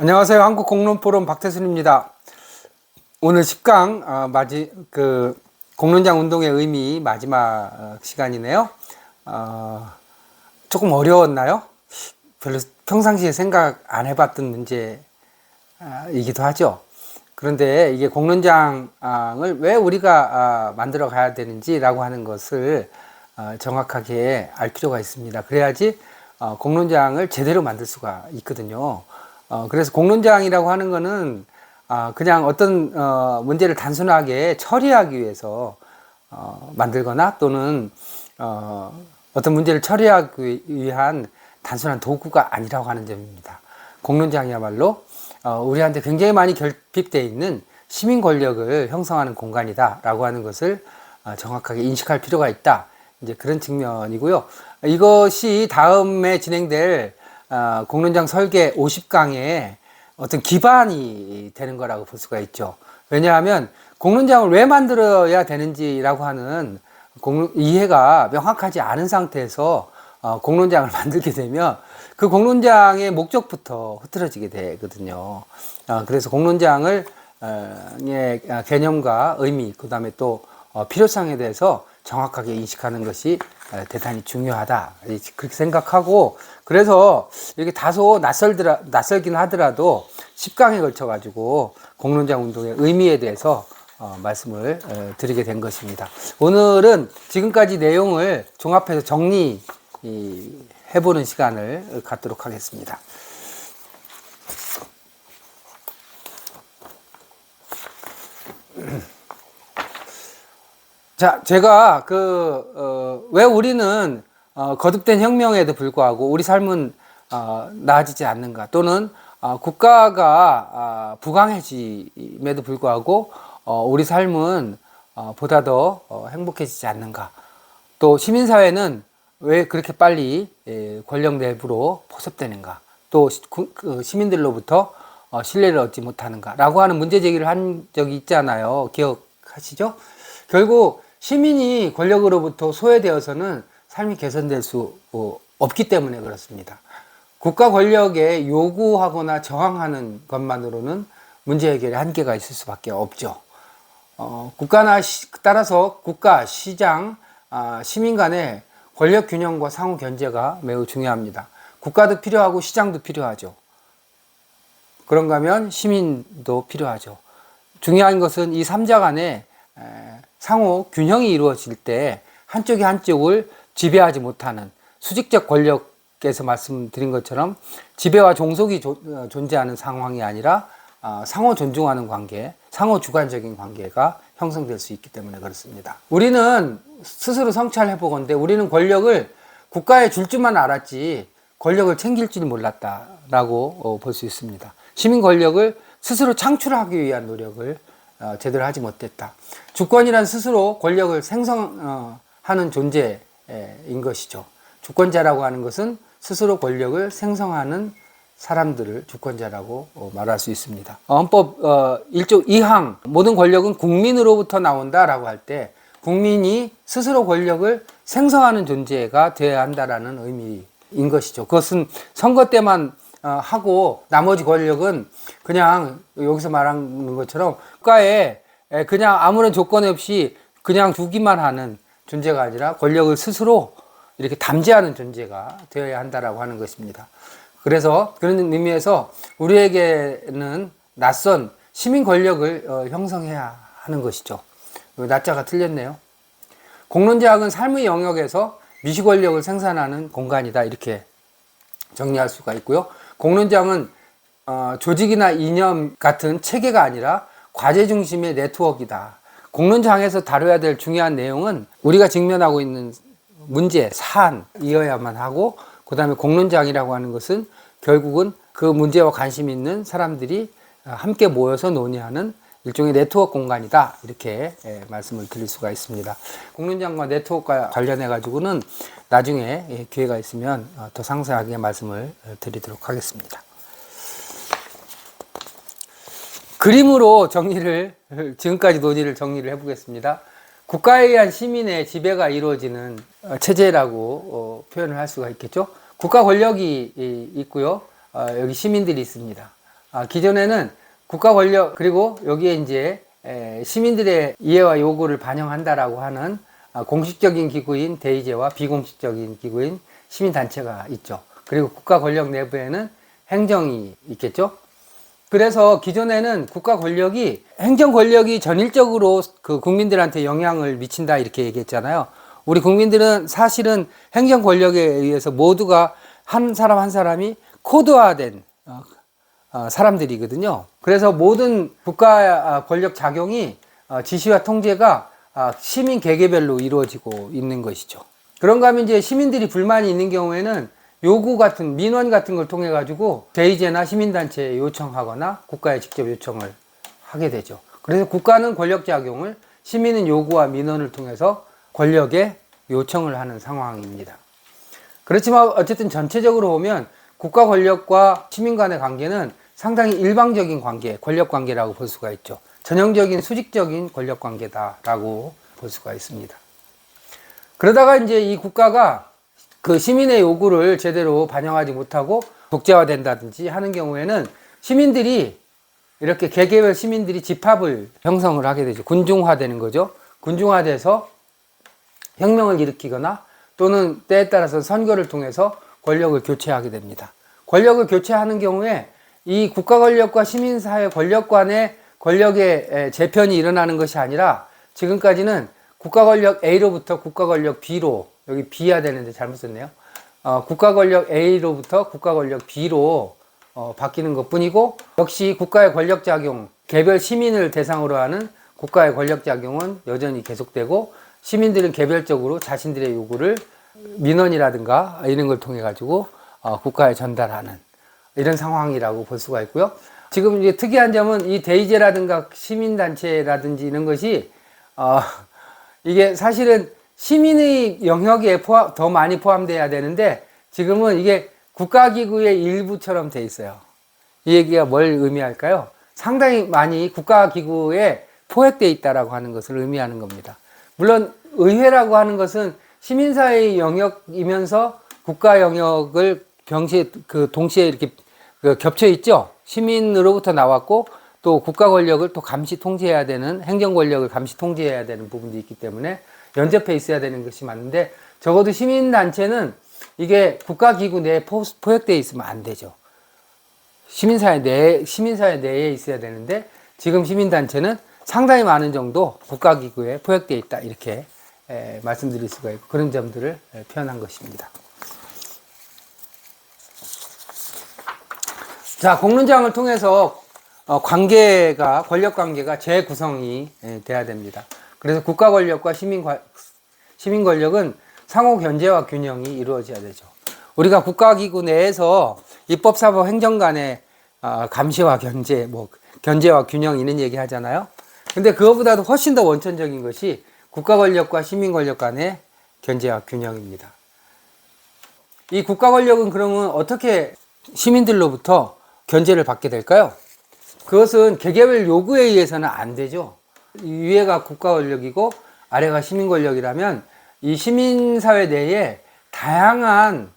안녕하세요. 한국공론포럼 박태순입니다. 오늘 10강 공론장 운동의 의미 마지막 시간이네요. 조금 어려웠나요? 별로 평상시에 생각 안 해봤던 문제이기도 하죠. 그런데 이게 공론장을 왜 우리가 만들어 가야 되는지라고 하는 것을 정확하게 알 필요가 있습니다. 그래야지 공론장을 제대로 만들 수가 있거든요. 그래서 공론장이라고 하는 거는 그냥 어떤 문제를 단순하게 처리하기 위해서 만들거나 또는 어떤 문제를 처리하기 위한 단순한 도구가 아니라고 하는 점입니다. 공론장이야말로 우리한테 굉장히 많이 결핍되어 있는 시민 권력을 형성하는 공간이다라고 하는 것을 정확하게 인식할 필요가 있다. 이제 그런 측면이고요. 이것이 다음에 진행될 공론장 설계 50강의 어떤 기반이 되는 거라고 볼 수가 있죠. 왜냐하면 공론장을 왜 만들어야 되는지라고 하는 이해가 명확하지 않은 상태에서 공론장을 만들게 되면 그 공론장의 목적부터 흐트러지게 되거든요. 그래서 공론장을 개념과 의미, 그 다음에 또 필요성에 대해서 정확하게 인식하는 것이 대단히 중요하다. 그렇게 생각하고, 그래서 이렇게 다소 낯설긴 하더라도 10강에 걸쳐가지고 공론장 운동의 의미에 대해서 말씀을 드리게 된 것입니다. 오늘은 지금까지 내용을 종합해서 정리해보는 시간을 갖도록 하겠습니다. 자, 제가 왜 우리는 거듭된 혁명에도 불구하고 우리 삶은 나아지지 않는가, 또는 국가가 부강해짐에도 불구하고 우리 삶은 보다 더 행복해지지 않는가, 또 시민사회는 왜 그렇게 빨리 권력 내부로 포섭되는가, 또 시민들로부터 신뢰를 얻지 못하는가 라고 하는 문제 제기를 한 적이 있잖아요. 기억하시죠? 결국 시민이 권력으로부터 소외되어서는 삶이 개선될 수 없기 때문에 그렇습니다. 국가 권력에 요구하거나 저항하는 것만으로는 문제 해결에 한계가 있을 수밖에 없죠. 따라서 국가, 시장, 시민 간의 권력 균형과 상호 견제가 매우 중요합니다. 국가도 필요하고 시장도 필요하죠. 그런가 하면 시민도 필요하죠. 중요한 것은 이 3자 간의 상호 균형이 이루어질 때 한쪽이 한쪽을 지배하지 못하는, 수직적 권력에서 말씀드린 것처럼 지배와 종속이 존재하는 상황이 아니라 상호 존중하는 관계, 상호 주관적인 관계가 형성될 수 있기 때문에 그렇습니다. 우리는 스스로 성찰해 보건대 우리는 권력을 국가에 줄 줄만 알았지 권력을 챙길 줄 몰랐다라고 볼 수 있습니다. 시민 권력을 스스로 창출하기 위한 노력을 제대로 하지 못했다. 주권이란 스스로 권력을 생성하는 존재인 것이죠. 주권자라고 하는 것은 스스로 권력을 생성하는 사람들을 주권자라고 말할 수 있습니다. 헌법 1조 2항 모든 권력은 국민으로부터 나온다라고 할 때 국민이 스스로 권력을 생성하는 존재가 되어야 한다라는 의미인 것이죠. 그것은 선거 때만 하고 나머지 권력은 그냥 여기서 말하는 것처럼 국가에 그냥 아무런 조건 없이 그냥 두기만 하는 존재가 아니라 권력을 스스로 이렇게 담재하는 존재가 되어야 한다라고 하는 것입니다. 그래서 그런 의미에서 우리에게는 낯선 시민 권력을 형성해야 하는 것이죠. 낮자가 틀렸네요. 공론장은 삶의 영역에서 미시 권력을 생산하는 공간이다, 이렇게 정리할 수가 있고요. 공론장은 조직이나 이념 같은 체계가 아니라 과제 중심의 네트워크이다. 공론장에서 다뤄야 될 중요한 내용은 우리가 직면하고 있는 문제, 사안이어야만 하고, 그 다음에 공론장이라고 하는 것은 결국은 그 문제와 관심 있는 사람들이 함께 모여서 논의하는 일종의 네트워크 공간이다, 이렇게 말씀을 드릴 수가 있습니다. 공론장과 네트워크와 관련해 가지고는 나중에 기회가 있으면 더 상세하게 말씀을 드리도록 하겠습니다. 그림으로 지금까지 논의를 정리를 해보겠습니다. 국가에 의한 시민의 지배가 이루어지는 체제라고 표현을 할 수가 있겠죠. 국가 권력이 있고요. 여기 시민들이 있습니다. 기존에는 국가 권력 그리고 여기에 이제 시민들의 이해와 요구를 반영한다라고 하는 공식적인 기구인 대의제와 비공식적인 기구인 시민단체가 있죠. 그리고 국가 권력 내부에는 행정이 있겠죠. 그래서 기존에는 국가 권력이 행정 권력이 전일적으로 그 국민들한테 영향을 미친다 이렇게 얘기했잖아요. 우리 국민들은 사실은 행정 권력에 의해서 모두가 한 사람 한 사람이 코드화된 사람들이거든요. 그래서 모든 국가 권력 작용이 지시와 통제가 시민 개개별로 이루어지고 있는 것이죠. 그런가 하면 이제 시민들이 불만이 있는 경우에는 요구 같은 민원 같은 걸 통해 가지고 대의제나 시민단체에 요청하거나 국가에 직접 요청을 하게 되죠. 그래서 국가는 권력 작용을, 시민은 요구와 민원을 통해서 권력에 요청을 하는 상황입니다. 그렇지만 어쨌든 전체적으로 보면 국가 권력과 시민 간의 관계는 상당히 일방적인 관계, 권력 관계라고 볼 수가 있죠. 전형적인 수직적인 권력 관계다라고 볼 수가 있습니다. 그러다가 이제 이 국가가 그 시민의 요구를 제대로 반영하지 못하고 독재화된다든지 하는 경우에는 시민들이 이렇게 개개별 시민들이 집합을 형성을 하게 되죠. 군중화되는 거죠. 군중화돼서 혁명을 일으키거나 또는 때에 따라서 선거를 통해서 권력을 교체하게 됩니다. 권력을 교체하는 경우에 이 국가 권력과 시민사회 권력 간의 권력의 재편이 일어나는 것이 아니라 지금까지는 국가 권력 A로부터 국가 권력 B로, 여기 B야 되는데 잘못 썼네요. 국가 권력 A로부터 국가 권력 B로 바뀌는 것 뿐이고, 역시 국가의 권력 작용, 개별 시민을 대상으로 하는 국가의 권력 작용은 여전히 계속되고, 시민들은 개별적으로 자신들의 요구를 민원이라든가 이런 걸 통해 가지고 국가에 전달하는 이런 상황이라고 볼 수가 있고요. 지금 이제 특이한 점은 이 대의제라든가 시민단체라든지 이런 것이 이게 사실은 시민의 영역에 더 많이 포함돼야 되는데 지금은 이게 국가기구의 일부처럼 돼 있어요. 이 얘기가 뭘 의미할까요? 상당히 많이 국가기구에 포획되어 있다라고 하는 것을 의미하는 겁니다. 물론 의회라고 하는 것은 시민사회의 영역이면서 국가 영역을 동시에 이렇게 겹쳐 있죠. 시민으로부터 나왔고 또 국가 권력을 또 감시 통제해야 되는, 행정 권력을 감시 통제해야 되는 부분도 있기 때문에 연접해 있어야 되는 것이 맞는데, 적어도 시민단체는 이게 국가기구 내에 포획되어 있으면 안 되죠. 시민사회 내에 있어야 되는데 지금 시민단체는 상당히 많은 정도 국가기구에 포획되어 있다, 이렇게 말씀드릴 수가 있고, 그런 점들을 표현한 것입니다. 자, 공론장을 통해서 권력 관계가 재구성이 돼야 됩니다. 그래서 국가 권력과 시민 권력은 상호 견제와 균형이 이루어져야 되죠. 우리가 국가기구 내에서 입법, 사법, 행정 간의 감시와 견제, 견제와 균형 이런 얘기 하잖아요. 근데 그거보다도 훨씬 더 원천적인 것이 국가 권력과 시민 권력 간의 견제와 균형입니다. 이 국가 권력은 그러면 어떻게 시민들로부터 견제를 받게 될까요? 그것은 개개별 요구에 의해서는 안 되죠. 위에가 국가 권력이고 아래가 시민 권력이라면 이 시민사회 내에 다양한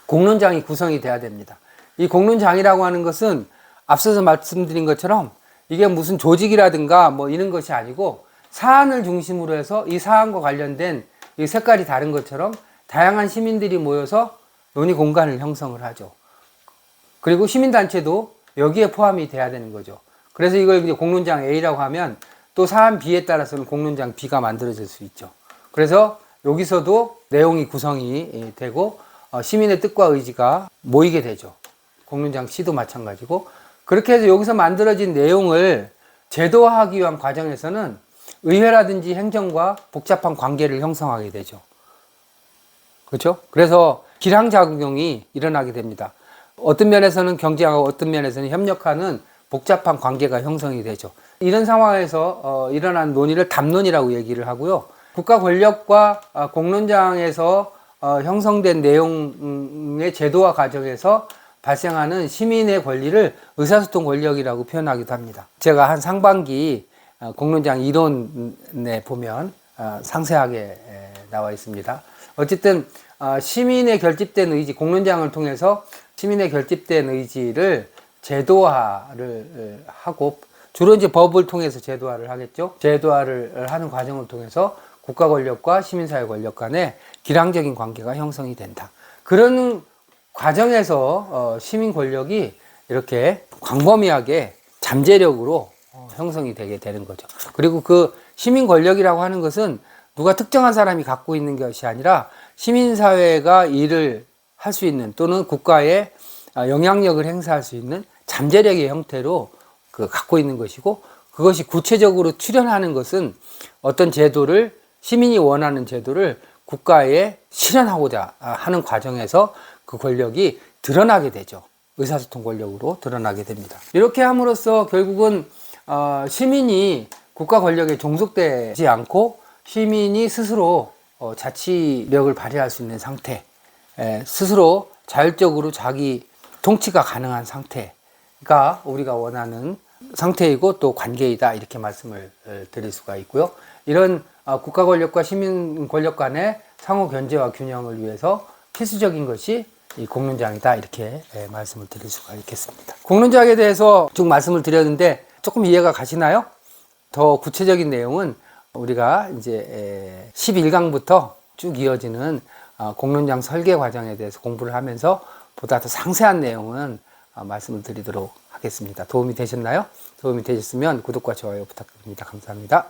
공론장이 구성이 돼야 됩니다. 이 공론장이라고 하는 것은 앞서서 말씀드린 것처럼 이게 무슨 조직이라든가 이런 것이 아니고 사안을 중심으로 해서 이 사안과 관련된 이 색깔이 다른 것처럼 다양한 시민들이 모여서 논의 공간을 형성을 하죠. 그리고 시민단체도 여기에 포함이 돼야 되는 거죠. 그래서 이걸 이제 공론장 A라고 하면 또 사안 B에 따라서는 공론장 B가 만들어질 수 있죠. 그래서 여기서도 내용이 구성이 되고 시민의 뜻과 의지가 모이게 되죠. 공론장 C도 마찬가지고, 그렇게 해서 여기서 만들어진 내용을 제도화하기 위한 과정에서는 의회라든지 행정과 복잡한 관계를 형성하게 되죠. 그렇죠? 그래서 기량작용이 일어나게 됩니다. 어떤 면에서는 경쟁하고 어떤 면에서는 협력하는 복잡한 관계가 형성이 되죠. 이런 상황에서 일어난 논의를 담론이라고 얘기를 하고요. 국가 권력과 공론장에서 형성된 내용의 제도화 과정에서 발생하는 시민의 권리를 의사소통 권력이라고 표현하기도 합니다. 제가 한 상반기 공론장 이론에 보면 상세하게 나와 있습니다. 어쨌든 시민의 결집된 의지, 공론장을 통해서 시민의 결집된 의지를 제도화를 하고, 주로 이제 법을 통해서 제도화를 하겠죠. 제도화를 하는 과정을 통해서 국가 권력과 시민사회 권력 간의 기량적인 관계가 형성이 된다. 그런 과정에서 시민 권력이 이렇게 광범위하게 잠재력으로 형성이 되게 되는 거죠. 그리고 그 시민 권력이라고 하는 것은 누가 특정한 사람이 갖고 있는 것이 아니라 시민사회가 일을 할 수 있는, 또는 국가에 영향력을 행사할 수 있는 잠재력의 형태로 갖고 있는 것이고, 그것이 구체적으로 출현하는 것은 어떤 제도를, 시민이 원하는 제도를 국가에 실현하고자 하는 과정에서 그 권력이 드러나게 되죠. 의사소통 권력으로 드러나게 됩니다. 이렇게 함으로써 결국은 시민이 국가 권력에 종속되지 않고 시민이 스스로 자치력을 발휘할 수 있는 상태, 스스로 자율적으로 자기 통치가 가능한 상태가 우리가 원하는 상태이고 또 관계이다, 이렇게 말씀을 드릴 수가 있고요. 이런 국가 권력과 시민 권력 간의 상호 견제와 균형을 위해서 필수적인 것이 이 공론장이다, 이렇게 말씀을 드릴 수가 있겠습니다. 공론장에 대해서 쭉 말씀을 드렸는데 조금 이해가 가시나요? 더 구체적인 내용은 우리가 이제 11강부터 쭉 이어지는 공론장 설계 과정에 대해서 공부를 하면서 보다 더 상세한 내용은 말씀을 드리도록 하겠습니다. 도움이 되셨나요? 도움이 되셨으면 구독과 좋아요 부탁드립니다. 감사합니다.